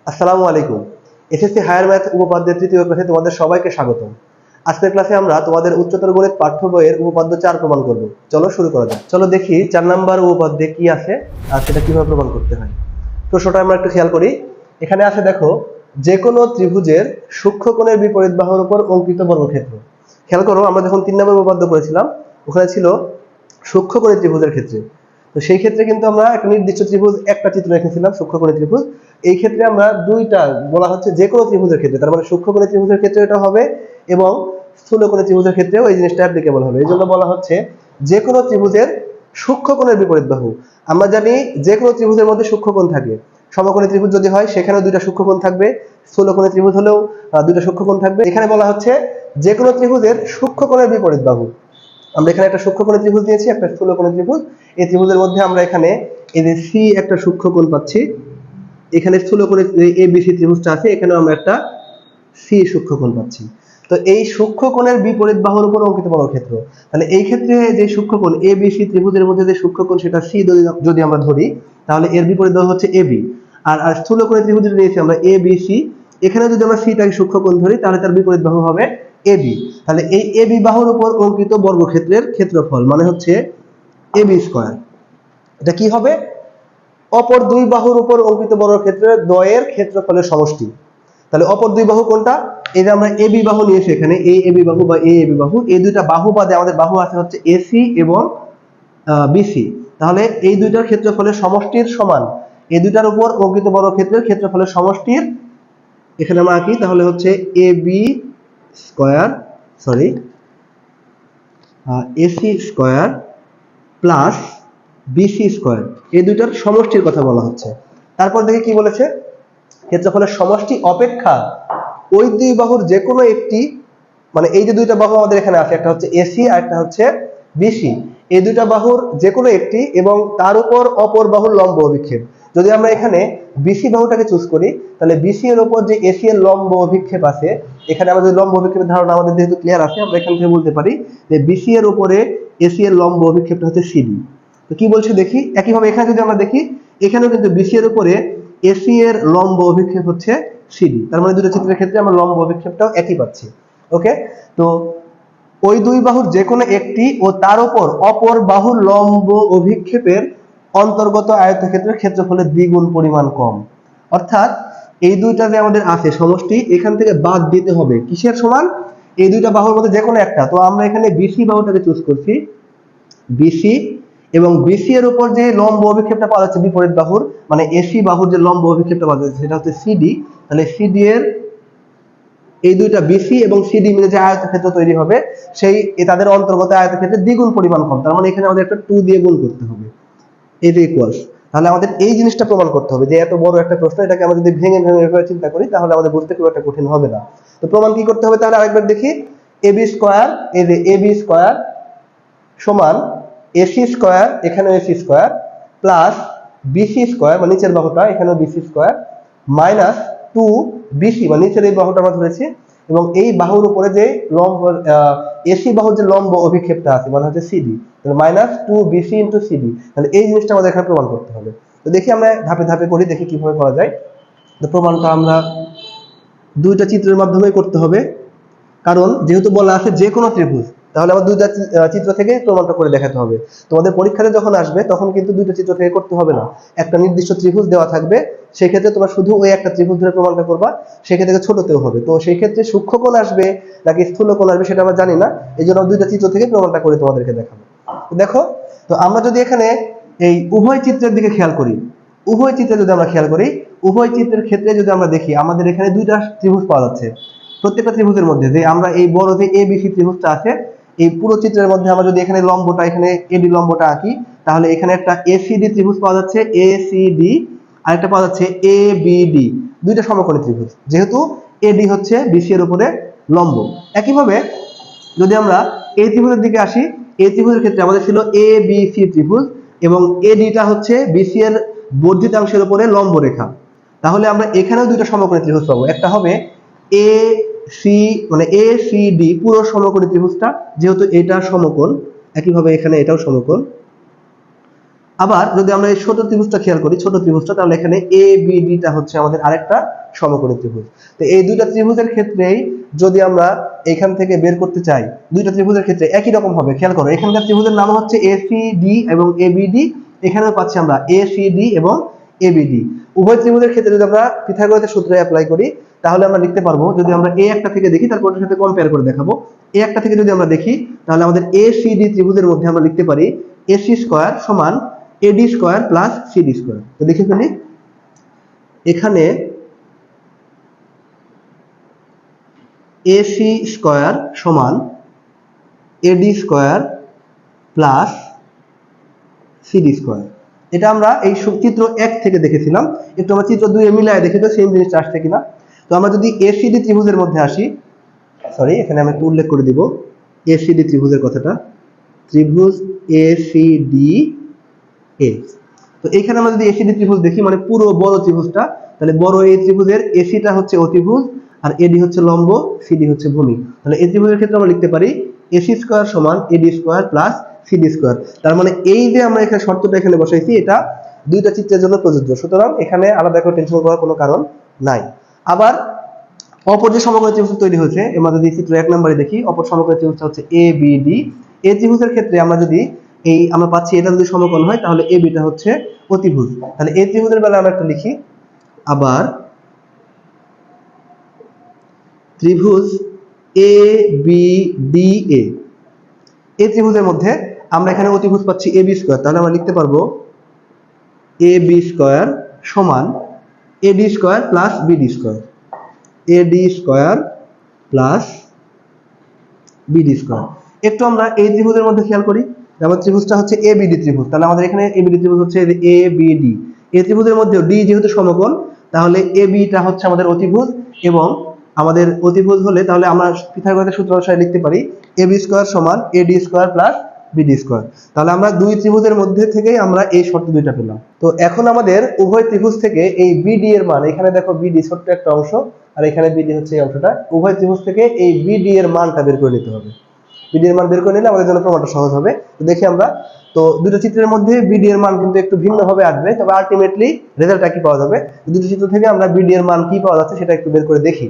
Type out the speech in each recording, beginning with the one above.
আসসালামু আলাইকুম। SSC higher math উপপাদ্য তৃতীয় ক্লাসে তোমাদের সবাইকে স্বাগতম। আজকের ক্লাসে আমরা তোমাদের উচ্চতর গণিত পাঠ্য বইয়ের উপপাদ্য 4 প্রমাণ করব। চলো শুরু করা যাক। চলো দেখি 4 নাম্বার উপপাদ্যে কি আছে আর সেটা কিভাবে প্রমাণ করতে হয়। প্রশ্নটা আমরা একটু খেয়াল করি। এখানে আছে দেখো, যে কোনো ত্রিভুজের সূক্ষ্মকোণের বিপরীত বাহুর উপর অঙ্কিত বর্গক্ষেত্র। খেয়াল করো, আমরা যখন 3 নম্বর উপপাদ্য করেছিলাম ওখানে ছিল সূক্ষ্মকোণের ত্রিভুজের ক্ষেত্রে। তো সেই ক্ষেত্রে কিন্তু আমরা একটা নির্দিষ্ট ত্রিভুজ একটা চিত্র রেখেছিলাম সূক্ষ্মকোণের ত্রিভুজ। এই ক্ষেত্রে আমরা দুইটা বলা হচ্ছে যে কোনো ত্রিভুজের ক্ষেত্রে, তার মানে সূক্ষ্মকোণের ত্রিভুজের ক্ষেত্রে এটা হবে এবং স্থূলকোণের ত্রিভুজের ক্ষেত্রেও এই জিনিসটা অ্যাপ্লিকেবল হবে। এই জন্য বলা হচ্ছে যে কোনো ত্রিভুজের সূক্ষ্মকোণের বিপরীত বাহু। আমরা জানি যে কোনো ত্রিভুজের মধ্যে সূক্ষ্মকোণ থাকে। সমকোণী ত্রিভুজ যদি হয় সেখানেও দুইটা সূক্ষ্মকোণ থাকবে, স্থূলকোণের ত্রিভুজ হলেও দুইটা সূক্ষ্মকোণ থাকবে। এখানে বলা হচ্ছে যে কোনো ত্রিভুজের সূক্ষ্মকোণের বিপরীত বাহু। আমরা এখানে একটা সূক্ষ্মকোণের ত্রিভুজ নিয়েছি, একটা স্থূলকোণের ত্রিভুজ। এই ত্রিভুজের মধ্যে আমরা এখানে এই যে সি একটা সূক্ষ্মকোণ পাচ্ছি, এখানে স্থূলকোণের এবিসি ত্রিভুজটা আছে, এখানেও আমরা একটা সি সূক্ষ্মকোণ পাচ্ছি। তো এই সূক্ষ্মকোণের বিপরীত বাহুর উপর অঙ্কিত বর্গক্ষেত্র। তাহলে এই ক্ষেত্রে যে সূক্ষ্মকোণ এবিসি ত্রিভুজের মধ্যে যে সূক্ষ্মকোণ সেটা সি যদি আমরা ধরি, তাহলে এর বিপরীত বাহু হচ্ছে এবি। আর স্থূলকোণের ত্রিভুজ নিয়েছি আমরা এবিসি, এখানে যদি আমরা সিটাকে সূক্ষ্মকোণ ধরি তাহলে তার বিপরীত বাহু হবে এবি। তাহলে এই এবি বাহুর উপর অঙ্কিত বর্গক্ষেত্রের ক্ষেত্রফল মানে হচ্ছে এবি স্কয়ার। এটা কি হবে? অপর দুই বাহুর উপর অঙ্কিত বর্গক্ষেত্রের দ্বয়ের ক্ষেত্রফলের সমষ্টি। তাহলে অপর দুই বাহু কোনটা? এই যে আমরা এবি বাহু নিয়েছি এখানে, এই এবি বাহু বা এই এবি বাহু, এই দুইটা বাহু বাদে আমাদের বাহু আছে হচ্ছে এসি এবং বিসি। তাহলে এই দুইটার ক্ষেত্রফলের সমষ্টির সমান এই দুইটার উপর অঙ্কিত বর্গক্ষেত্রের ক্ষেত্রফলের সমষ্টির, এখানে আমরা আঁকি তাহলে হচ্ছে AB square AC square plus BC square, এই দুইটার সমষ্টির কথা বলা হচ্ছে। তারপর দেখি কি বলেছে, ক্ষেত্রফলের সমষ্টি অপেক্ষা ওই দুই বাহুর যে কোনো একটি, মানে এই যে দুইটা বাহু আমাদের এখানে আছে, একটা হচ্ছে এসি আর একটা হচ্ছে বিসি, এই দুইটা বাহুর যে কোনো একটি এবং তার উপর অপর বাহুর লম্ব অভিক্ষেপ। যদি আমরা এখানে বিসি বাহুটাকে চুজ করি তাহলে বিসি এর উপর যে এসি এর লম্ব অভিক্ষেপ আছে, এখানে আমাদের লম্ব অভিক্ষেপের ধারণা আমাদের যেহেতু ক্লিয়ার আছে, আমরা এখান থেকে বলতে পারি যে বিসি এর উপরে এসি এর লম্ব অভিক্ষেপটা হচ্ছে সিডি। তো কি বলছে দেখি, একইভাবে এখানে যদি আমরা দেখি, এখানেও কিন্তু বিসি এর উপরে এসি এর লম্ব অভিক্ষেপ হচ্ছে সিডি, তার মানে দুটো চিত্রের ক্ষেত্রে আমরা লম্ব অভিক্ষেপটাও একই পাচ্ছি। ওকে, তো ওই দুই বাহুর যে কোনো একটি ও তার উপর অপর বাহুর লম্ব অভিক্ষেপের অন্তর্গত আয়তক্ষেত্রের ক্ষেত্রফলের দ্বিগুণ পরিমাণ কম। অর্থাৎ এই দুইটা যে আমাদের আছে সমষ্টি, এখান থেকে বাদ দিতে হবে কিসের সমান? এই দুইটা বাহুর মধ্যে যে কোনো একটা। তো আমরা এখানে বিসি বাহুটাকে চুজ করছি, বিসি, এবং বিসি এর উপর যে লম্ব অভিক্ষেপটা পাওয়া যাচ্ছে বিপরীত বাহুর, মানে এসি বাহুর যে লম্ব অভিক্ষেপটা পাওয়া যাচ্ছে সেটা হচ্ছে সিডি। তাহলে সিডি এর এই দুইটা বিসি এবং সিডি মিলে যে আয়তক্ষেত্র তৈরি হবে, সেই তাদের অন্তর্গত আয়তক্ষেত্রের দ্বিগুণ পরিমাণ কম। তার মানে এখানে আমাদের একটা 2 দিয়ে গুণ করতে হবে, এই যে ইকুয়ালস। তাহলে আমাদের এই জিনিসটা প্রমাণ করতে হবে যে এত বড় একটা প্রশ্ন, এটাকে আমরা যদি ভেঙে ভেঙে এভাবে চিন্তা করি তাহলে আমাদের বুঝতে খুব একটা কঠিন হবে না। তো প্রমাণ কি করতে হবে তাহলে আরেকবার দেখি। এবি স্কয়ার, এই যে এবি স্কয়ার সমান এসি স্কয়ার, এখানেও AC square, plus BC square মানে নিচের বাহুটা, এখানেও বিসি স্কয়ার, মাইনাস 2 বিসি মানে নিচের এই বাহুটা আমরা ধরেছি, এবং এই বাহুর উপরে যে লম্ব এসি বাহুর যে লম্ব অভিক্ষেপটা আছে মানে হচ্ছে সিডি, তাহলে মাইনাস 2 বিসি ইনটু সিডি। তাহলে এই জিনিসটা আমাদের এখানে প্রমাণ করতে হবে। তো দেখি আমরা ধাপে ধাপে করি, দেখি কিভাবে করা যায়। তো প্রমাণটা আমরা দুইটা চিত্রের মাধ্যমে করতে হবে, কারণ যেহেতু বলা আছে যে কোনো ত্রিভুজ, তাহলে আমার দুইটা চিত্র থেকে প্রমাণটা করে দেখাতে হবে। তোমাদের পরীক্ষাতে যখন আসবে তখন কিন্তু দুইটা চিত্র থেকে করতে হবে না, একটা নির্দিষ্ট ত্রিভুজ দেওয়া থাকবে, সেই ক্ষেত্রে তোমরা শুধু ওই একটা ত্রিভুজ ধরে প্রমাণটা করবা, সেক্ষেত্রে ছোটতেও হবে। তো সেই ক্ষেত্রে সূক্ষ্মকোণ আসবে নাকি স্থূলকোণ আসবে সেটা আমরা জানি না, এই জন্য দুইটা চিত্র থেকে প্রমাণটা করে তোমাদেরকে দেখাবো। দেখো, তো আমরা যদি এখানে এই উভয় চিত্রের দিকে খেয়াল করি, উভয় চিত্রে যদি আমরা খেয়াল করি, উভয় চিত্রের ক্ষেত্রে যদি আমরা দেখি, আমাদের এখানে দুইটা ত্রিভুজ পাওয়া যাচ্ছে। প্রত্যেকটা ত্রিভুজের মধ্যে যে আমরা এই বড় যে এবিসি ত্রিভুজটা আছে, এই পুরো চিত্রের মধ্যে আমরা যদি এখানে লম্বটা, এখানে এডি লম্বটা আঁকি, তাহলে এখানে একটা এসিডি ত্রিভুজ পাওয়া যাচ্ছে, এসিডি, আর একটা পাওয়া যাচ্ছে এবিডি, দুইটা সমকোণী ত্রিভুজ, যেহেতু এডি হচ্ছে বিসি এর উপরে লম্ব। একইভাবে যদি আমরা এই ত্রিভুজের দিকে আসি, এই ত্রিভুজের ক্ষেত্রে আমাদের ছিল এ বি সি ত্রিভুজ এবং এডিটা হচ্ছে বিসি এর বর্ধিতাংশের উপরে লম্ব রেখা। তাহলে আমরা এখানেও দুইটা সমকোণী ত্রিভুজ পাবো, একটা হবে এ সি মানে এ সি ডি পুরো সমকোণী ত্রিভুজটা, যেহেতু এটা সমকোণ, একইভাবে এখানে এটাও সমকোণ। আবার যদি আমরা এই ছোট ত্রিভুজটা খেয়াল করি, ছোট ত্রিভুজটা, তাহলে এখানে এ বি ডিটা হচ্ছে আমাদের আরেকটা সমকোণী ত্রিভুজ। তো এই দুইটা ত্রিভুজের ক্ষেত্রেই যদি আমরা এখান থেকে বের করতে চাই, দুইটা ত্রিভুজের ক্ষেত্রে একই রকম হবে। খেয়াল করো, এখানকার ত্রিভুজের নাম হচ্ছে এসিডি এবং এবিডি, এখানেও পাচ্ছি আমরা এসিডি এবং এবিডি। উভয় ত্রিভুজের ক্ষেত্রে যদি আমরা পিথাগোরাসের সূত্র অ্যাপ্লাই করি, তাহলে আমরা লিখতে পারবো, যদি আমরা এ একটা থেকে দেখি তারপর ওটার সাথে কম্পেয়ার করে দেখাবো। এ একটা থেকে যদি আমরা দেখি, তাহলে আমাদের এসিডি ত্রিভুজের মধ্যে আমরা লিখতে পারি এসি স্কয়ার সমান এডি স্কয়ার প্লাস সিডি স্কয়ার। তো দেখে ফেলি, এখানে এসি স্কয়ার সমান এডি স্কয়ার প্লাস সিডি স্কয়ার। এটা আমরা এই চিত্র 1 থেকে দেখেছিলাম, একটু আমরা চিত্র 2 এ মিলায় দেখি তো সেম জিনিসটা আসছে কিনা। তো আমরা যদি এসিডি ত্রিভুজের মধ্যে আসি, সরি এখানে আমি একটু উল্লেখ করে দিব এসিডি ত্রিভুজের কথাটা, ত্রিভুজ এসিডি এ। তো এখানে আমরা যদি এসিডি ত্রিভুজ দেখি, মানে পুরো বড় ত্রিভুজটা, তাহলে বড় এই ত্রিভুজের এসিটা হচ্ছে অতিভুজ আর এডি হচ্ছে লম্ব, সিডি হচ্ছে ভূমি। তাহলে এই ত্রিভুজের ক্ষেত্রে আমরা লিখতে পারি এসি স্কয়ার সমান এডি স্কয়ার প্লাস সিডি স্কয়ার। তার মানে এই যে আমরা এখানে শর্তটা এখানে বসাইছি, এটা দুইটা চিত্রের জন্য প্রযোজ্য, সুতরাং এখানে আলাদা করে টেনশন করার কোনো কারণ নাই। আবার অপর যে সমকোণী ত্রিভুজ তৈরি হয়েছে, আমরা যদি চিত্র 1 নম্বরে দেখি, অপর সমকোণী ত্রিভুজটা হচ্ছে এ বি ডি। এই ত্রিভুজের ক্ষেত্রে আমরা যদি আমরা পাচ্ছি এটা যদি সমকোণ হয়, তাহলে এ বিটা হচ্ছে অতিভুজ। তাহলে এই ত্রিভুজের বেলা আমরা একটা লিখি, আবার ত্রিভুজ এ বি ডি এ, এই ত্রিভুজের মধ্যে আমরা এখানে অতিভুজ পাচ্ছি এ বি স্কয়ার, তাহলে আমরা লিখতে পারবো এ বি স্কয়ার সমান এডি স্কয়ার প্লাস বিডি স্কয়ার, এডি স্কয়ার প্লাস বিডি স্কয়ার। একটু আমরা এই ত্রিভুজের মধ্যে খেয়াল করি, যেমন ত্রিভুজটা হচ্ছে এ বিডি ত্রিভুজ, তাহলে আমাদের এখানে এ বিডি ত্রিভুজ হচ্ছে এ বিডি। এই ত্রিভুজের মধ্যে ডি যেহেতু সমকোণ, তাহলে এ বিটা হচ্ছে আমাদের অতিভুজ, এবং আমাদের অতিভুজ হলে তাহলে আমরা পিথাগোরাসের সূত্র অনুসারে লিখতে পারি এ বি স্কয়ার সমান এডি স্কয়ার প্লাস বিডি স্কয়ার। তাহলে আমরা দুই ত্রিভুজের মধ্যে থেকেই আমরা এই শর্ত দুইটা পেলাম। তো এখন আমাদের উভয় ত্রিভুজ থেকে এই বিডি এর মান, এখানে দেখো বিডি ছোট্ট একটা অংশ আর এখানে বিডি হচ্ছে এই অংশটা, উভয় ত্রিভুজ থেকে এই বিডি এর মানটা বের করে নিতে হবে। বিডি এর মান বের করে নিলে আমাদের জন্য প্রমাণটা সহজ হবে। তো দেখি আমরা, তো দুটো চিত্রের মধ্যে বিডি এর মান কিন্তু একটু ভিন্নভাবে আসবে, তবে আলটিমেটলি রেজাল্ট একই পাওয়া যাবে। দুটো চিত্র থেকে আমরা বিডি এর মান কি পাওয়া যাচ্ছে সেটা একটু বের করে দেখি।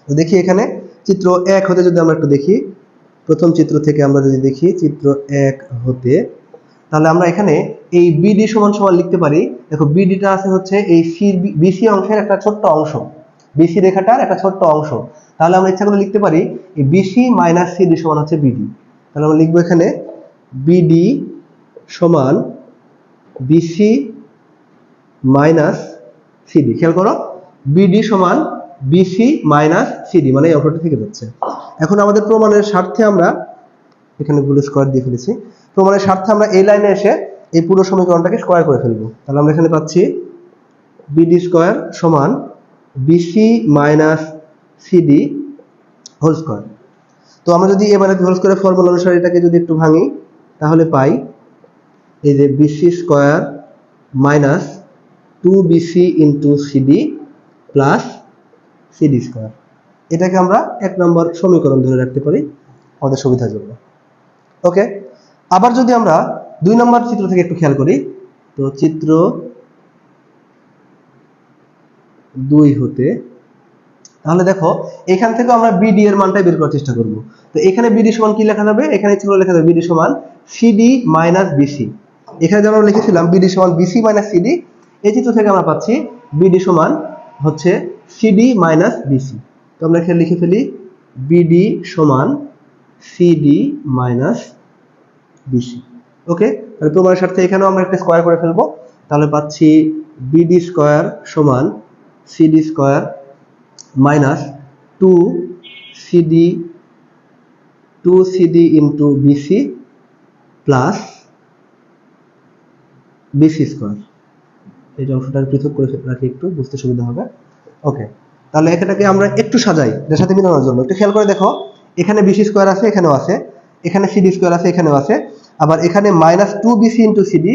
তো দেখি এখানে চিত্র 1 হতে যদি আমরা একটু দেখি, প্রথম চিত্র থেকে আমরা যদি দেখি চিত্র 1 হতে, তাহলে আমরা এখানে এই বিডি সমান সমান লিখতে পারি, দেখো বিডিটা আছে হচ্ছে এই বিসি অংশের একটা ছোট্ট অংশ, বিসি রেখাটার একটা ছোট্ট অংশ। তাহলে আমরা ইচ্ছা করে লিখতে পারি এই বিসি মাইনাস সিডি সমান হচ্ছে বিডি। তাহলে আমরা লিখবো এখানে বিডি সমান বিসি মাইনাস সিডি। খেয়াল করো, বিডি সমান বিসি মাইনাস সিডি, মানে এই অংশটা থেকে যাচ্ছে। এখন আমাদের প্রমাণের স্বার্থে আমরা এখানে ভুল স্কয়ার দিয়ে ফেলেছি, প্রমাণের স্বার্থে আমরা এই লাইনে এসে এই পুরো সমীকরণটাকে স্কয়ার করে ফেলবো। তাহলে আমরা এখানে পাচ্ছি বিডি স্কয়ার সমান BC minus CD whole square. তো আমরা যদি এ মাইনাস হোল স্কয়ারের ফর্মুলা অনুসারে এটাকে যদি একটু ভাঙি, তাহলে পাই এই যে BC square minus 2bc into CD plus CD square. এটাকে আমরা 1 নম্বর সমীকরণ ধরে রাখতে পারি আমাদের সুবিধার জন্য। ওকে, আবার যদি আমরা 2 নম্বর চিত্র থেকে একটু খেয়াল করি, তো চিত্র 2 হতে, তাহলে দেখো এখান থেকে আমরা বিডি এর মানটাই বের করার চেষ্টা করব। তো এখানে বিডি সমান কি লেখা যাবে, এখানে ছিল লেখা যাবে বিডি সমান সিডি মাইনাস বিসি। এখানে যেমন আমরা লিখেছিলাম বিডি সমান বিসি মাইনাস সিডি, এই চিত্র থেকে আমরা পাচ্ছি বিডি সমান হচ্ছে সিডি মাইনাস বিসি। তো আমরা এখানে লিখে ফেলি বিডি সমান সিডি মাইনাস বিসি। ওকে, তাহলে প্রমাণের স্বার্থে এখানেও আমরা একটা স্কয়ার করে ফেলবো, তাহলে পাচ্ছি বিডি স্কয়ার সমান CD square minus 2cd into BC plus BC square. এই অংশটা পৃথক করে রাখি একটু বুঝতে সুবিধা হবে। ওকে, তাহলে এটাকে আমরা একটু সাজাই এর সাথে মিলানোর জন্য। একটু খেয়াল করে দেখো, এখানে বিসি স্কয়ার আছে, এখানেও আছে, এখানে সিডি স্কয়ার আছে, এখানেও আছে, আবার এখানে মাইনাস 2bc ইন্টু সিডি,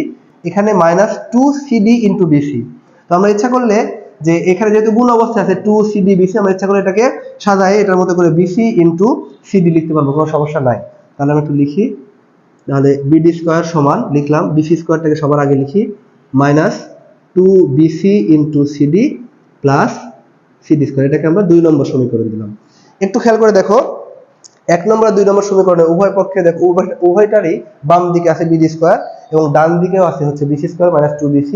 এখানে মাইনাস 2cd ইন্টু বিসি। তো আমরা ইচ্ছা করলে যে এখানে যেহেতু গুণ অবস্থায় আছে 2cd bc, আমরা ইচ্ছা করে এটাকে সাজাই এটার মতো করে বিসি ইন্টু সিডি লিখতে পারবো, কোনো সমস্যা নাই। তাহলে আমি একটু লিখি, তাহলে বিডি স্কোয়ার সমান লিখলাম, বিসি স্কোয়ারটাকে সবার আগে লিখি, minus 2bc into CD plus CD square. এটাকে আমরা 2 নম্বর সমীকরণ দিলাম। একটু খেয়াল করে দেখো, 1 নম্বর আর 2 নম্বর সমীকরণে উভয় পক্ষে দেখো উভয়টারই বাম দিকে আছে বিডি স্কোয়ার এবং ডান দিকেও আছে হচ্ছে BC square minus 2bc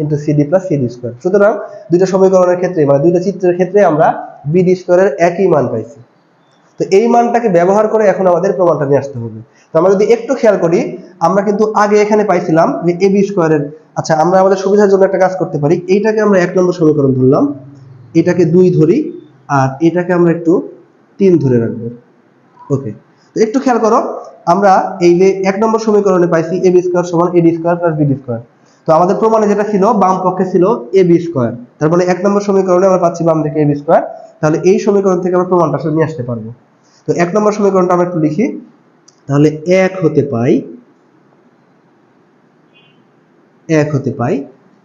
into CD plus CD square. সুতরাং দুইটা সমীকরণের ক্ষেত্রে মানে দুইটা চিত্রের ক্ষেত্রে আমরা বিডি স্কোয়ারের একই মান পাইছি। তো এই মানটাকে ব্যবহার করে এখন আমাদের প্রমাণটা নিয়ে আসতে হবে। তো আমরা যদি একটু খেয়াল করি, আমরা কিন্তু আগে এখানে পাইছিলাম যে এবি স্কোয়ারের, আচ্ছা আমরা আমাদের সুবিধার জন্য একটা কাজ করতে পারি, এইটাকে আমরা 1 নম্বর সমীকরণ ধরলাম, এটাকে 2 ধরি, আর এটাকে আমরা একটু 3 ধরে রাখবো। ওকে, তো একটু খেয়াল করো, আমরা এই যে 1 নম্বর সমীকরণে পাইছি এবি স্কোয়ার সমান এডি স্কোয়ার প্লাস বিডি স্কোয়ার। তো আমাদের প্রমাণে যেটা ছিল বাম পক্ষে ছিল এবি স্কোয়ার, তার মানে 1 নম্বর সমীকরণে আমরা পাচ্ছি বাম দিকে এবি স্কোয়ার। তাহলে এই সমীকরণ থেকে আমরা প্রমাণটা আসলে নিয়ে আসতে পারবো। তো 1 নম্বর সমীকরণটা আমরা একটু লিখি, তাহলে 1 হতে পাই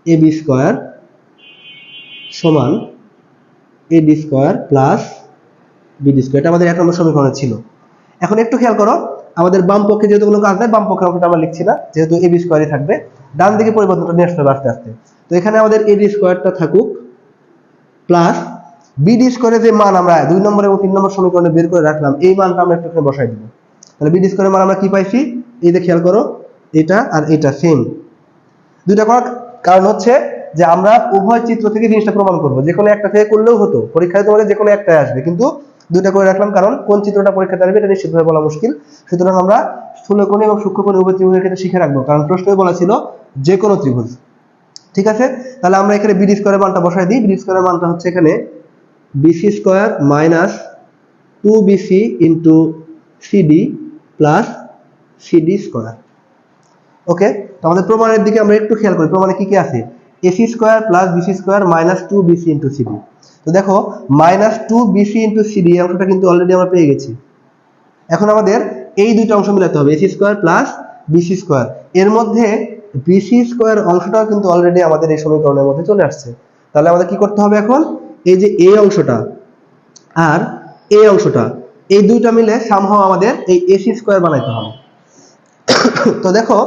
এবি স্কোয়ার সমান এডি স্কোয়ার প্লাস বিডি স্কোয়ার। এটা আমাদের 1 নম্বর সমীকরণে ছিল। এখন একটু খেয়াল করো, আমাদের বাম পক্ষে যেহেতু কোনো কাজ নাই, বাম পক্ষের অংশটা আমরা লিখছি না, যেহেতু এবি স্কোয়ারই থাকবে, ডান দিকে পরিবর্তনটা নিয়ে আসতে হবে আস্তে আস্তে। তো এখানে আমাদের এডি স্কোয়ারটা থাকুক প্লাস বিডি স্কোয়ারের যে মান আমরা 2 নম্বর এবং 3 নম্বর সমীকরণে বের করে রাখলাম, এই মানটা আমরা একটু এখানে বসাই দিব। তাহলে বিডি স্কোয়ারের মান আমরা কি পাইছি, এই যে খেয়াল করো, এটা আর এটা সেম। দুইটা করার কারণ হচ্ছে যে আমরা উভয় চিত্র থেকে জিনিসটা প্রমাণ করব, যে কোনো একটা থেকে করলেও হতো, পরীক্ষায় তোমাদের যে কোনো একটাই আসবে, কিন্তু দুইটা করে রাখলাম কারণ কোন চিত্রটা পরীক্ষাতে আসবে এটা নিশ্চিতভাবে বলা মুশকিল। সুতরাং আমরা স্থূলকোণ এবং সূক্ষ্মকোণ উভয় ত্রিভুজের ক্ষেত্রে শিখে রাখবো, কারণ প্রশ্নই বলা ছিল যে কোনো ত্রিভুজ। ঠিক আছে, তাহলে আমরা এখানে বিডি স্কোয়ারের মানটা বসাই দিই। বিডি স্কোয়ারের মানটা হচ্ছে এখানে BC square minus 2bc into CD plus CD square. Okay, তো আমাদের প্রমাণের দিকে আমরা একটু খেয়াল করি, প্রমাণে কি কি আছে, AC square plus BC square minus 2bc into CD. তো দেখো মাইনাস 2bc ইন্টু সিডি অংশটা কিন্তু অলরেডি আমরা পেয়ে গেছি। এখন আমাদের এই দুইটা অংশ মিলাতে হবে, AC square plus BC square. এর মধ্যে বিসি স্কোয়ার অংশটাও কিন্তু অলরেডি আমাদের এই সমীকরণের মধ্যে চলে আসছে। তাহলে আমাদের কি করতে হবে এখন, এই যে এই অংশটা আর এই অংশটা, এই দুইটা মিলে সামহাও আমাদের এই এসি স্কোয়ার বানাইতে হবে। তো দেখো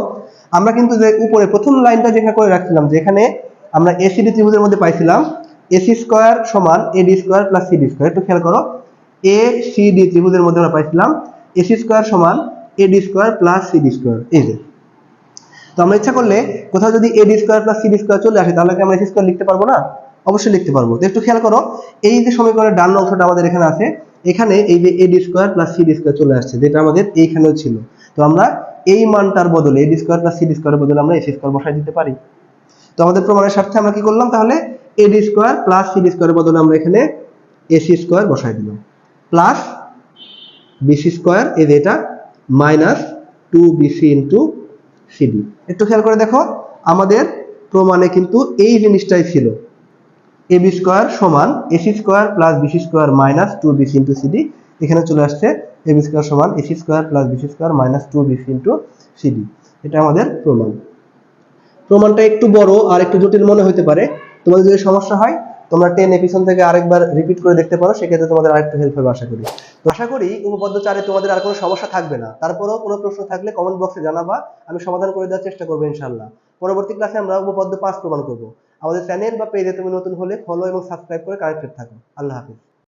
আমরা কিন্তু যে উপরে প্রথম লাইনটা যেখানে করে রাখছিলাম, যেখানে আমরা এসিডি ত্রিভুজের মধ্যে পাইছিলাম এসি স্কোয়ার সমান এডি স্কোয়ার প্লাস সিডি স্কোয়ার। একটু খেয়াল করো, এ সি ডি ত্রিভুজের মধ্যে আমরা পাইছিলাম এসি স্কোয়ার সমান এডি স্কোয়ার প্লাস সিডি স্কোয়ার। এই যে, তো আমরা ইচ্ছা করলে কোথাও যদি এডি স্কোয়ার প্লাস সিডি স্কোয়ার চলে আসে, তাহলে কি আমরা এসি স্কোয়ার লিখতে পারবো না? অবশ্যই লিখতে পারবো। তো একটু খেয়াল করো, এই যে সমীকরণের ডান অংশটা আমাদের এখানে আছে, এখানে এই যে এডি স্কোয়ার প্লাস সিডি স্কোয়ার চলে আসছে, যেটা আমাদের এইখানেও ছিল। তো আমরা এই মানটার বদলে এডি স্কোয়ার প্লাস সিডি স্কোয়ারের বদলে আমরা এসি স্কোয়ার বসাই দিতে পারি। তো আমাদের প্রমাণের স্বার্থে আমরা কি করলাম, তাহলে এডি স্কোয়ার প্লাস সিডি স্কোয়ারের বদলে আমরা এখানে এসি স্কোয়ার বসাই দিলাম প্লাস বিসি স্কোয়ার, এই যে এটা মাইনাস 2bc ইন্টু সিডি। একটু খেয়াল করে দেখো, আমাদের প্রমাণে কিন্তু এই জিনিসটাই ছিল, এবি স্কোয়ার সমান AC square plus BC square minus 2bc into CD. এখানে চলে আসছে এবি স্কোয়ার সমান AC square plus BC square minus 2bc into CD. এটা আমাদের প্রমাণ। প্রমাণটা একটু বড় আর একটু জটিল মনে হতে পারে, তোমাদের যদি সমস্যা হয় তোমরা 10 এপিসোড থেকে আরেকবার রিপিট করে দেখতে পারো, সেক্ষেত্রে তোমাদের আরেকটু হেল্প হবে আশা করি। তো আশা করি উপপাদ্য 4-এ তোমাদের আর কোনো সমস্যা থাকবে না। তারপরেও কোনো প্রশ্ন থাকলে কমেন্ট বক্সে জানাবা, আমি সমাধান করে দেওয়ার চেষ্টা করবো ইনশাআল্লাহ। পরবর্তী ক্লাসে আমরা উপপাদ্য 5 প্রমাণ করব। আমাদের চ্যানেল বা পেজে তুমি নতুন হলে ফলো এবং সাবস্ক্রাইব করে কানেক্টেড থাকো। আল্লাহ হাফিজ।